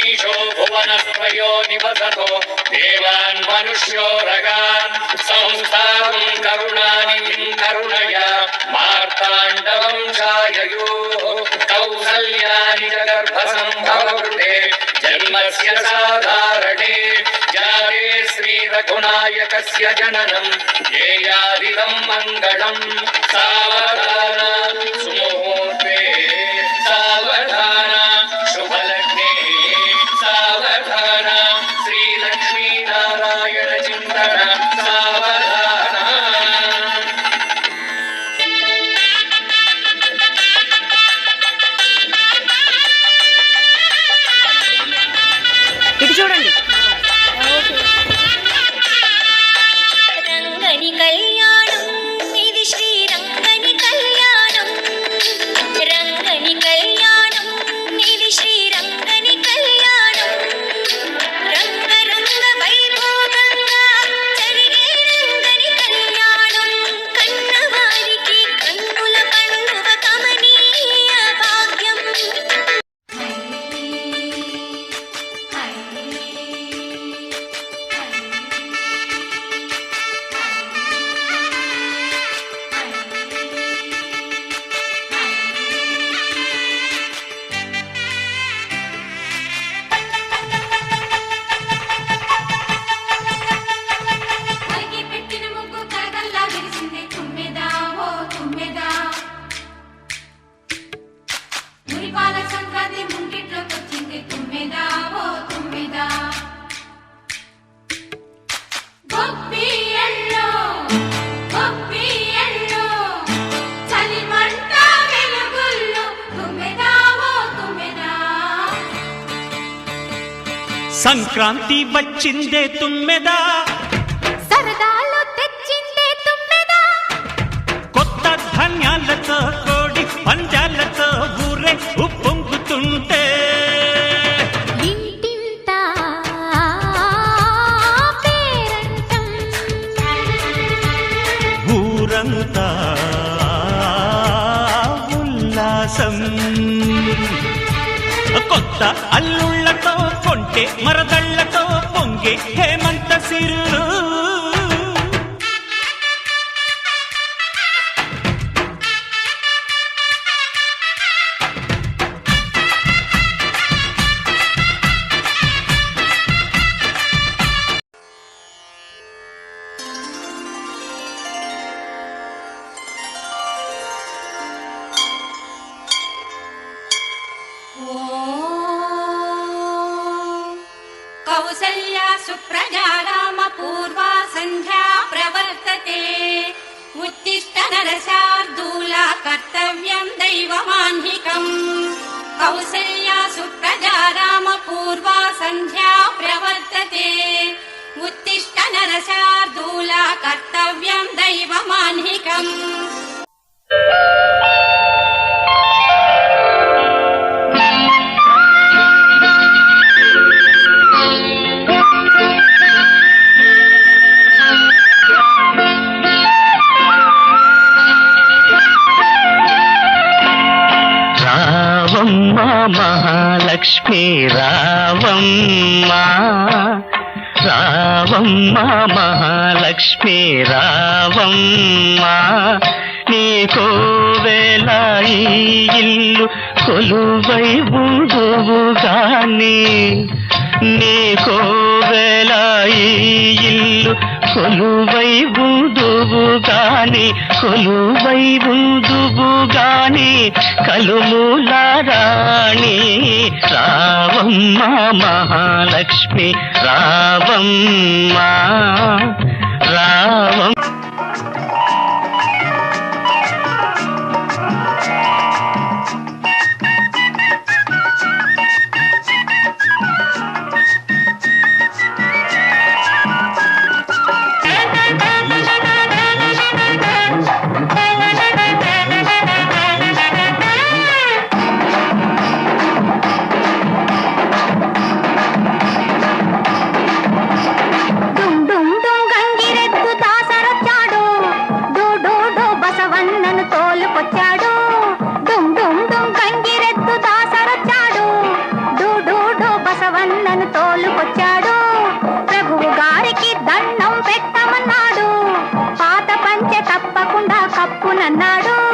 महिषो भुवनस्त्रयो निवसतो देवान् मनुष्यो रगान् संस्थानं करुणानिधिं करुणया मार्ताण्डवं छाययोः कौसल्यानि च गर्भसम्भवकृते जन्मस्य साधारणे जाते श्रीरघुनायकस्य जननं येयादिदं मङ्गलं सावधान सुमुहूर्ते सावधान शुभलग्ने सावधान श्रीलक्ष्मीनारायण चिन्तन सावधान। ఇది చూడండి. రంగని కళ్యాణం ఇది శ్రీరంగని కళ్యాణం రంగని కళ్యాణం ఇది శ్రీరంగని కళ్యాణం రంగరంగ వైభోగంగా జరిగే రంగని కళ్యాణం కన్నవారికి కన్నుల పండుగ కమనీయ భాగ్యం. సంక్రాంతి వచ్చిందే తుమ్మెదా సరదాలో తెచ్చిందే తుమ్మెదా కొత్త ధాన్యాలతో కోడి పంజాలతో ఊరే ఉప్పొంగుతుంటే ఇంటింత పేరంటం ఊరంతా ఉల్లాసం కొత్త అల్లుళ్ళతో కొంటే మరదళ్లతో పొంగే హేమంత సిరులు कौसल्या सुप्रजा राम पूर्वा सन्ध्या प्रवर्तते उत्तिष्ठ नरशार्दूला कर्तव्यं दैवमाह्निकम् कौसल्या सुप्रजा राम पूर्वा सन्ध्या प्रवर्तते उत्तिष्ठ नरशार्दूला कर्तव्यं दैवमाह्निकम्। మహాలక్ష్మి రావమ్మ రావమ్మ మహాలక్ష్మి రావమ్మ నీకో వేళ ఈ ఇల్లు కొలువై ఉండువు గాని నీకో వేళ ఈ ఇల్లు కొలువై ఉండువు గాని కొలువై ఉండువు గాని కలుమూల రాణి రావమ్మ మహాలక్ష్మి రావమ్మ రావమ్మ। డుమ్ డుమ్ డుమ్ తోలుకొచ్చాడు. ప్రభువు గారికి దండం పెట్టమన్నాడు. పాత పంచె తప్పకుండా కప్పునన్నాడు.